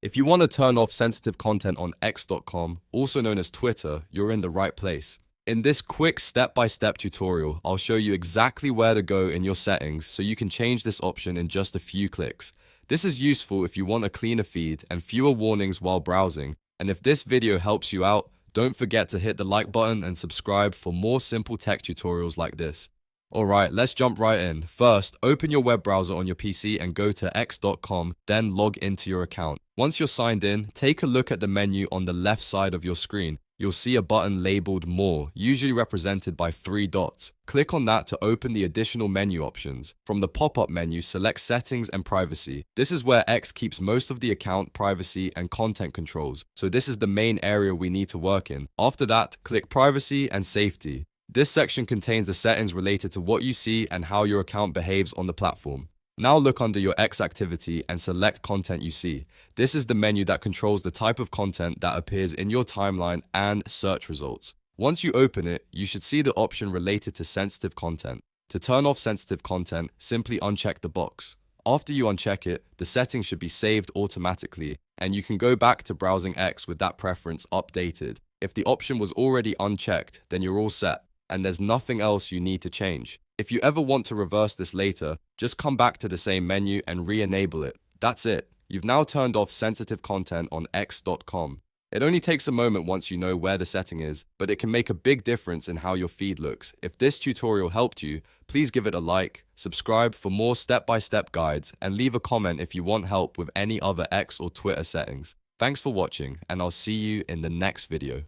If you want to turn off sensitive content on X.com, also known as Twitter, you're in the right place. In this quick step-by-step tutorial, I'll show you exactly where to go in your settings so you can change this option in just a few clicks. This is useful if you want a cleaner feed and fewer warnings while browsing. And if this video helps you out, don't forget to hit the like button and subscribe for more simple tech tutorials like this. Alright, let's jump right in. First, open your web browser on your PC and go to x.com, then log into your account. Once you're signed in, take a look at the menu on the left side of your screen. You'll see a button labeled More, usually represented by 3 dots. Click on that to open the additional menu options. From the pop-up menu, select Settings and Privacy. This is where X keeps most of the account privacy and content controls, so this is the main area we need to work in. After that, click Privacy and Safety. This section contains the settings related to what you see and how your account behaves on the platform. Now look under your X activity and select Content you see. This is the menu that controls the type of content that appears in your timeline and search results. Once you open it, you should see the option related to sensitive content. To turn off sensitive content, simply uncheck the box. After you uncheck it, the settings should be saved automatically, and you can go back to browsing X with that preference updated. If the option was already unchecked, then you're all set, and there's nothing else you need to change. If you ever want to reverse this later, just come back to the same menu and re-enable it. That's it. You've now turned off sensitive content on X.com. It only takes a moment once you know where the setting is, but it can make a big difference in how your feed looks. If this tutorial helped you, please give it a like, subscribe for more step-by-step guides, and leave a comment if you want help with any other X or Twitter settings. Thanks for watching, and I'll see you in the next video.